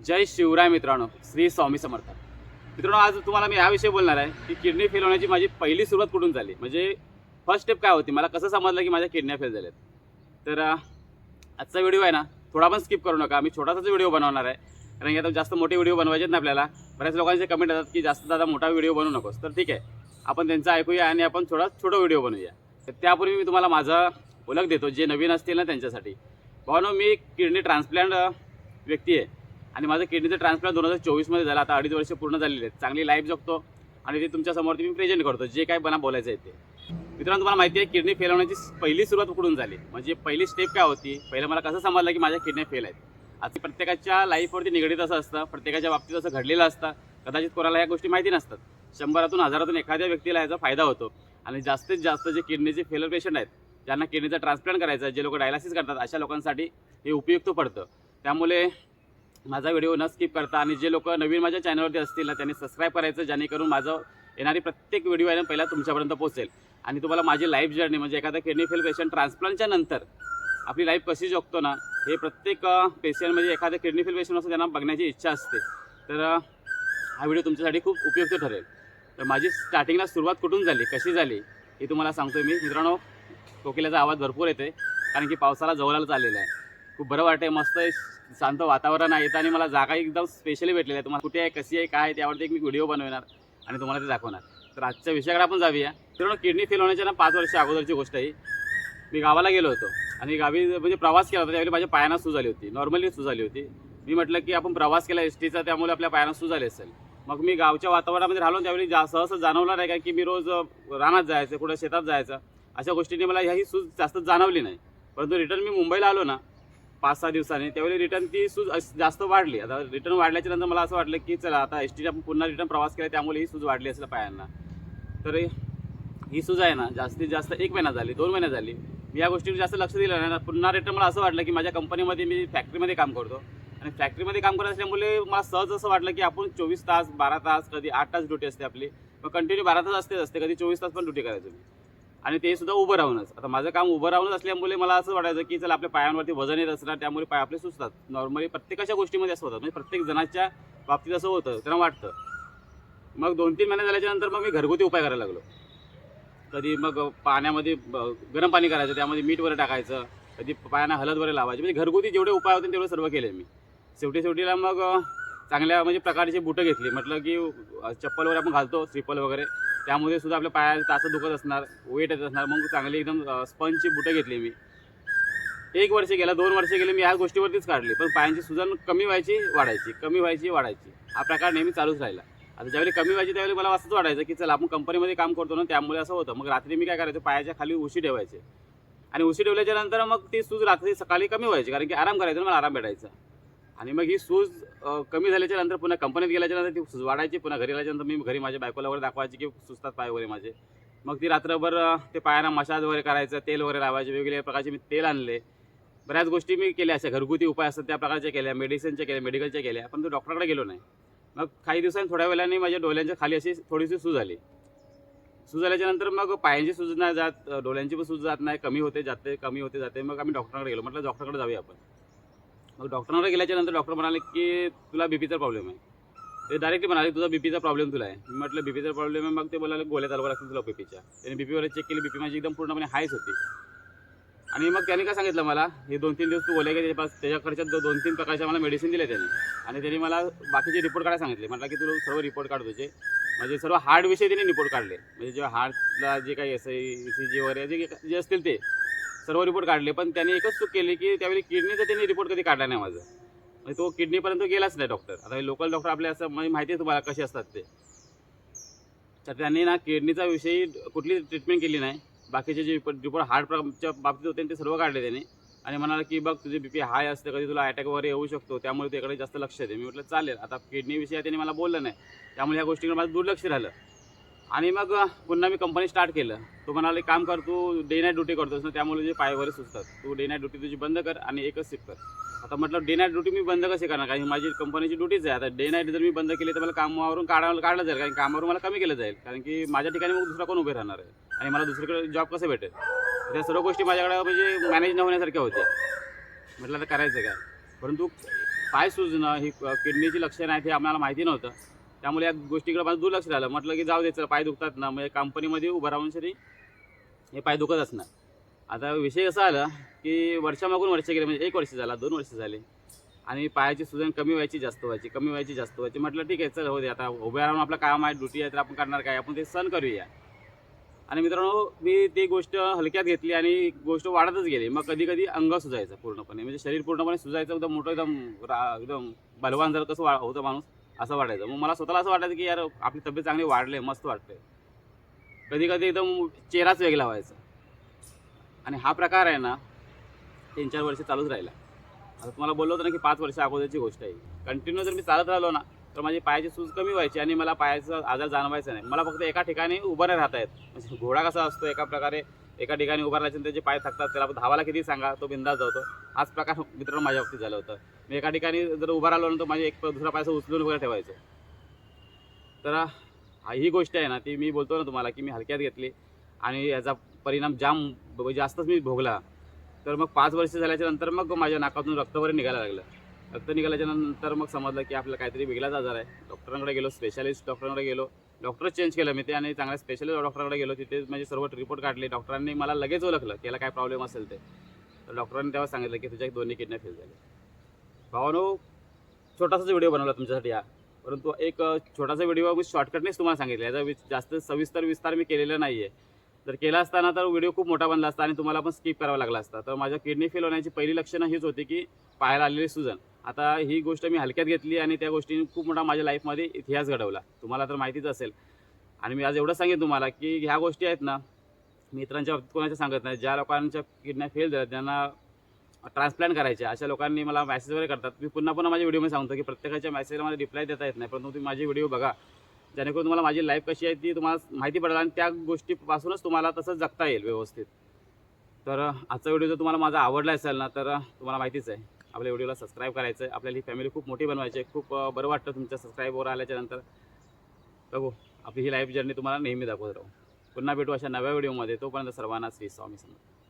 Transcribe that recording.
जय शिवराय मित्रांनो, श्री स्वामी समर्थ मित्रांनो. आज तुम्हाला मी याविषयी बोलणार आहे की किडनी फेल होण्याची माझी पहिली सुरुवात कुठून झाली. म्हणजे फर्स्ट स्टेप काय होती, मला कसं समजलं की माझ्या किडन्या फेल झाल्यात. तर आजचा व्हिडिओ आहे ना, थोडा पण स्किप करू नका. मी छोटासाच व्हिडिओ बनवणार आहे, कारण की आता जास्त मोठे व्हिडिओ बनवायचे ना आपल्याला. बऱ्याच लोकांचे कमेंट येतात की जास्त दादा मोठा व्हिडिओ बनवू नकोस. तर ठीक आहे, आपण त्यांचं ऐकूया आणि आपण छोटा व्हिडिओ बनवूया. तर त्यापूर्वी मी तुम्हाला माझा ओळख देतो, जे नवीन असतील ना त्यांच्यासाठी. भावानो, मी किडनी ट्रान्सप्लांट व्यक्ती आहे आणि माझं किडनीचं ट्रान्सप्लांट 2024मध्ये झालं. आता 2.5 वर्ष पूर्ण झालेले आहेत. चांगली लाईफ जगतो आणि ते तुमच्यासमोर मी प्रेझेंट करतो, जे काय मला बोलायचं आहे ते. मित्रांनो, तुम्हाला माहिती आहे किडनी फेल होण्याची पहिली सुरुवात कुठून झाली, म्हणजे पहिली स्टेप काय होती, पहिलं मला कसं समजलं की माझ्या किडन्या फेल आहेत. आता प्रत्येकाच्या लाईफवरती निगडीत असं असतं, प्रत्येकाच्या बाबतीत असं घडलेलं असतं. कदाचित कोणाला या गोष्टी माहिती नसतात. 100 हजारातून एखाद्या व्यक्तीला याचा फायदा होतो. आणि जास्तीत जास्त जे किडनीचे फेलर पेशंट आहेत, ज्यांना किडनीचा ट्रान्सप्लांट करायचा आहे, जे लोक डायलिसिस करतात, अशा लोकांसाठी हे उपयुक्त पडतं. त्यामुळे माझा व्हिडिओ न स्किप करता आणि जे लोक नवीन माझ्या चॅनलवरती असतील ना, त्यांनी सबस्क्राईब करायचं, जेणेकरून माझं येणारी प्रत्येक व्हिडिओ आहे ना पहिला तुमच्यापर्यंत पोहोचेल. आणि तुम्हाला माझी लाईफ जर्नी, म्हणजे एखादा किडनी फेल पेशंट ट्रान्सप्लांटच्या नंतर आपली लाईफ कशी जगतो ना, हे प्रत्येक पेशंट, म्हणजे एखादा किडनी फेल पेशंट असतो त्यांना बघण्याची इच्छा असते. तर हा व्हिडिओ तुमच्यासाठी खूप उपयुक्त ठरेल. तर माझी स्टार्टिंगला सुरुवात कुठून झाली, कशी झाली, हे तुम्हाला सांगतो मी. मित्रांनो, कोकिलाचा आवाज भरपूर येते, कारण की पावसाला जवळच आलेला आहे. खूप बरं वाटतं, मस्त शांत वातावरण आहे आणि मला जागा एकदम स्पेशली भेटलेली आहे. तुम्हाला कुठे आहे, कशी आहे, काय, त्यावरती एक मी व्हिडिओ बनवणार आणि तुम्हाला ते दाखवणार. तर आजच्या विषयाकडे आपण जाऊया. मित्रांनो, किडनी फेल होण्याच्या ना 5 वर्ष अगोदरची गोष्ट आहे. मी गावाला गेलो होतो आणि गावी म्हणजे प्रवास केला होता. त्यावेळी माझ्या पायांना सूज आली होती, नॉर्मली सूज आली होती. मी म्हटलं की आपण प्रवास केला एसटीचा, त्यामुळे आपल्या पायांना सूज आली असेल. मग मी गावच्या वातावरणामध्ये राहिलो, त्यावेळी सहसा जाणवलं नाही, कारण की मी रोज रानात जायचं, कुठं शेतात जायचं, अशा गोष्टींनी मला ह्याही सूज जास्त जाणवली नाही. परंतु रिटर्न मी मुंबईला आलो ना 5-6 दिवसांनी, त्यावेळी रिटर्न ती सूज जास्त वाढली. आता रिटर्न वाढल्याच्या नंतर मला असं वाटलं की चला आता एसटीने आपण पुन्हा रिटर्न प्रवास केला, त्यामुळे ही सूज वाढली असेल पायांना. तर ही सूज आहे ना, जास्तीत जास्त 1 महिना झाली, 2 महिने झाली. मी या गोष्टीवर जास्त लक्ष दिलं नाही. पुन्हा रिटर्न मला असं वाटलं की माझ्या कंपनीमध्ये, मी फॅक्टरीमध्ये काम करतो आणि फॅक्टरीमध्ये काम करत असल्यामुळे मला सहज असं वाटलं की आपण 24 तास, 12 तास, कधी 8 तास ड्युटी असते आपली, मग कंटिन्यू 12 तास असते, कधी 24 तास पण ड्युटी करायचो मी. आणि ते सुद्धा उभं राहूनच. आता माझं काम उभं राहूनच असल्यामुळे मला असं वाटायचं की चला आपल्या पायांवरती वजन येत असणार, त्यामुळे पाय आपले सुचतात. नॉर्मली प्रत्येकाच्या गोष्टीमध्ये असं होतं, म्हणजे प्रत्येक जणाच्या बाबतीत असं होतं, त्यांना वाटतं. मग 2-3 महिने झाल्याच्या नंतर मग मी घरगुती उपाय करायला लागलो. कधी मग पाण्यामध्ये गरम पाणी करायचं, त्यामध्ये मीठ वगैरे टाकायचं, कधी पायांना हळद वगैरे लावायची, म्हणजे घरगुती जेवढे उपाय होते तेवढे सर्व केले मी. शेवटीला मग चांगल्या म्हणजे प्रकारची बुटं घेतली. म्हटलं की चप्पल वगैरे आपण घालतो, स्लिपल वगैरे, त्यामध्ये सुद्धा आपल्या पायाला तासं दुखत असणार, वेट येत असणार. मग चांगली एकदम स्पंजची बुटं घेतली मी. 1 वर्ष गेला, 2 वर्ष गेले, मी ह्या गोष्टीवरतीच काढली. पण पायांची सुजन कमी व्हायची, वाढायची, कमी व्हायची, वाढायची, हा प्रकार नेहमी चालूच राहिला. आता ज्यावेळी कमी व्हायची त्यावेळी मला असंच वाटायचं की चला आपण कंपनीमध्ये काम करतो ना, त्यामुळे असं होतं. मग रात्री मी काय करायचो, पायाच्या खाली उशी ठेवायचे आणि उशी ठेवल्याच्या नंतर मग ती सूज रात्री सकाळी कमी व्हायची, कारण की आराम करायचा, मला आराम भेटायचा. आणि मग ही सूज कमी झाल्याच्या नंतर पुन्हा कंपनीत गेल्याच्या नंतर ती सूज वाढायची. पुन्हा घरी आल्याच्यानंतर मी घरी माझ्या बायकोला वगैरे दाखवायची की सुजतात पाय वगैरे माझे. मग ती रात्रभर ते पायांना मसाज वगैरे करायचं, तेल वगैरे लावायचे, वेगवेगळ्या प्रकारचे मी तेल आणले. बऱ्याच गोष्टी मी केल्या, अशा घरगुती उपाय असतात त्या प्रकारच्या केल्या, मेडिसिनच्या केल्या, मेडिकलच्या केल्या, पण तो डॉक्टरकडे गेलो नाही. मग काही दिवसांनी, थोड्या वेळाने माझ्या डोळ्यांच्या खाली अशी थोडीशी सूज आली. सूज आल्याच्या नंतर मग पायांची सूज नाही जात, डोळ्यांची पण सूज जात नाही, कमी होते जाते, कमी होते जाते. मग आम्ही डॉक्टरकडे गेलो. म्हटलं डॉक्टरकडे जाऊया आपण. मग डॉक्टरकडे गेल्याच्या नंतर डॉक्टर म्हणाले की तुला बीपीचा प्रॉब्लेम आहे. ते डायरेक्टली म्हणाले तुझा बीपीचा प्रॉब्लेम तुला आहे. मी म्हटलं बीपीचा प्रॉब्लेम आहे. मग ते बोलायला गोळ्या चालवा लागतील तुला बीपीच्या. त्याने बीपीवर चेक केली, बीपी माझी एकदम पूर्णपणे हायच होती. आणि मग त्याने काय सांगितलं मला, हे 2-3 दिवस तू गोळ्या घे, त्याच्याकडच्या 2-3 प्रकारच्या मला मेडिसिन दिल्या त्याने. आणि त्याने मला बाकीचे रिपोर्ट काढायला सांगितले. म्हटलं की तू सर्व रिपोर्ट काढ तुझे, म्हणजे सर्व हार्टविषयी त्यांनी रिपोर्ट काढले. म्हणजे जेव्हा हार्टला जे काही ECG वगैरे जे असतील ते सर्व रिपोर्ट काढले. पण त्यांनी एकच चूक केली की त्यावेळी किडनीचा त्यांनी रिपोर्ट कधी काढला नाही माझं, म्हणजे तो किडनीपर्यंत गेलाच नाही डॉक्टर. आता लोकल डॉक्टर आपले असं म्हणजे माहिती आहे तुम्हाला कसे असतात ते. तर त्यांनी ना किडनीचा विषयी कुठली ट्रीटमेंट केली नाही. बाकीचे जे रिपोर्ट हार्टच्या बाबतीत होते ते सर्व काढले त्याने. आणि म्हणाला की बघ तुझे बीपी हाय असते, कधी तुला अटॅक वगैरे येऊ शकतो, त्यामुळे त्याकडे जास्त लक्ष दे. मी म्हटलं चालेल. आता किडनीविषयी त्यांनी मला बोललं नाही, त्यामुळे ह्या गोष्टीकडे माझं दुर्लक्ष राहिलं. आणि मग पुन्हा मी कंपनी स्टार्ट केलं. तो म्हणाले काम कर, तू डे नाईट ड्युटी करतोस ना, त्यामुळे जे पाय वगैरे सुचतात, तू डे नाईट ड्युटी तुझी बंद कर आणि एकच शिफ्ट कर. आता म्हटलं डे नाईट ड्युटी मी बंद कशी करणार, कारण माझी कंपनीची ड्युटीच आहे. आता डे नाईट जर मी बंद केली तर मला कामावरून काढलं जाईल, कारण कामावरून मला कमी केलं जाईल, कारण की माझ्या ठिकाणी मग दुसरा कोण उभे राहणार आहे आणि मला दुसरीकडे जॉब कसं भेटेल. त्या सर्व गोष्टी माझ्याकडे म्हणजे मॅनेज न होण्यासारख्या होत्या. म्हटलं आता करायचं काय. परंतु पाय सुजणं ही किडनीची लक्षणं आहेत हे आम्हाला माहिती नव्हतं. त्यामुळे या गोष्टीकडे माझं दुर्लक्ष झालं. म्हटलं की जाऊ दे चला, पाय दुखतात ना, म्हणजे कंपनीमध्ये उभं राहून तरी हे पाय दुखत असणार. आता विषय असा आला की वर्षामागून वर्ष गेले, म्हणजे 1 वर्ष झाला, 2 वर्ष झाले आणि पायाची सुजन कमी व्हायची, जास्त व्हायची, कमी व्हायची, जास्त व्हायची. म्हटलं ठीक आहे, चल होऊ दे, आता उभ्या राहून आपलं काम आहे, ड्युटी आहे, तर आपण करणार काय, आपण ते सहन करूया. आणि मित्रांनो, मी ती गोष्ट हलक्यात घेतली आणि गोष्ट वाढतच गेली. मग कधी-कधी अंग सुजायचं पूर्णपणे, म्हणजे शरीर पूर्णपणे सुजायचं, एकदम मोठं, एकदम बलवान जर कसं होतं माणूस, असं वाटायचं. मग मला स्वतःला असं वाटायचं की यार आपली तब्येत चांगली वाढली आहे, मस्त वाटतंय. कधी-कधी एकदम चेहराच वेगळा व्हायचा आणि हा प्रकार आहे ना 3-4 वर्ष चालूच राहिला. आता तुम्हाला बोललो होतं ना की 5 वर्ष अगोदरची गोष्ट आहे. कंटिन्यू जर मी चालत राहिलो ना, तर माझी पायाची सूज कमी व्हायची आणि मला पायाचा आजार जाणवायचा नाही. मला फक्त एका ठिकाणी उभं नाही राहता येत. म्हणजे घोडा कसा असतो, एका प्रकारे एका ठिकाणी उभा राहायचं आणि त्याचे पाय थकतात, त्याला धावायला किती सांगा, तो बिंदास धावतो. हाच प्रकार मित्रांनो माझ्या बाबतीत झालं होतं. मी एका ठिकाणी जर उभा राहिलो ना, तर माझे एक दुसरा पाय असं उचलून वगैरे ठेवायचो. तर ही गोष्ट आहे ना, ती मी बोलतो ना तुम्हाला की मी हलक्यात घेतली आणि याचा परिणाम जास्तच मी भोगला. तर मग 5 वर्ष झाल्याच्या नंतर मग माझ्या नाकातून रक्त वगैरे निघायला लागलं. रक्त निघाल्याच्या नंतर मग समजलं की आपल्याला काहीतरी वेगळाच आजार आहे. डॉक्टरांकडे गेलो, स्पेशालिस्ट डॉक्टरांकडे गेलो. डॉक्टरच चेंज केलं मी ते आणि चांगल्या स्पेशलिस्ट डॉक्टरांकडे गेलो. तिथे म्हणजे सर्व रिपोर्ट काढले. डॉक्टरांनी मला लगेच ओळखलं की याला काय प्रॉब्लेम असेल ते. तर डॉक्टरांनी तेव्हा सांगितलं की तुझ्या दोन्ही किडन्या फेल झाल्या. भावानो, छोटासाच व्हिडिओ बनवला तुमच्यासाठी हा. परंतु एक छोटासा व्हिडिओ मी शॉर्टकटनेच तुम्हाला सांगितलं. याचा जास्त सविस्तर विस्तार मी केलेला नाही आहे. जर केला असताना तर व्हिडिओ खूप मोठा बनला असता आणि तुम्हाला पण स्किप करावा लागला असता. तर माझ्या किडनी फेल होण्याची पहिली लक्षणं हीच होती की पायाला आलेली सुजन. आता ही गोष्ट मी हलक्यात घेतली आणि त्या गोष्टीने खूप मोठा माझ्या लाईफमध्ये इतिहास घडवला. तुम्हाला तर माहितीच असेल. आणि मी आज एवढं सांगेन तुम्हाला की ह्या गोष्टी आहेत ना, मित्रांच्या बाबतीत कोणाच्या सांगत नाही. ज्या लोकांच्या किडन्या फेल झाल्या त्यांना ट्रान्सप्लांट करायचे, अशा लोकांनी मला मेसेज वगैरे करतात. मी पुन्हा पुन्हा माझ्या व्हिडिओमध्ये सांगतो की प्रत्येकाच्या मेसेजला मला रिप्लाय देता येत नाही, परंतु तुम्ही माझे व्हिडिओ बघा, जेणेकरून तुम्हाला माझी लाईफ कशी आहे ती तुम्हाला माहिती पडेल आणि त्या गोष्टीपासूनच तुम्हाला तसं जगता येईल व्यवस्थित. तर आजचा व्हिडिओ जर तुम्हाला माझा आवडला असेल ना, तर तुम्हाला माहितीच आहे आपल्या व्हिडिओला सबस्क्राईब करायचं आहे. आपल्याला ही फॅमिली खूप मोठी बनवायची आहे. खूप बरं वाटतं तुमच्या सबस्क्राईबवर आल्याच्यानंतर. बघू, आपली ही लाईफ जर्नी तुम्हाला नेहमी दाखवत राहू. पुन्हा भेटू अशा नव्या व्हिडिओमध्ये. तोपर्यंत सर्वांना श्री स्वामी समर्थ.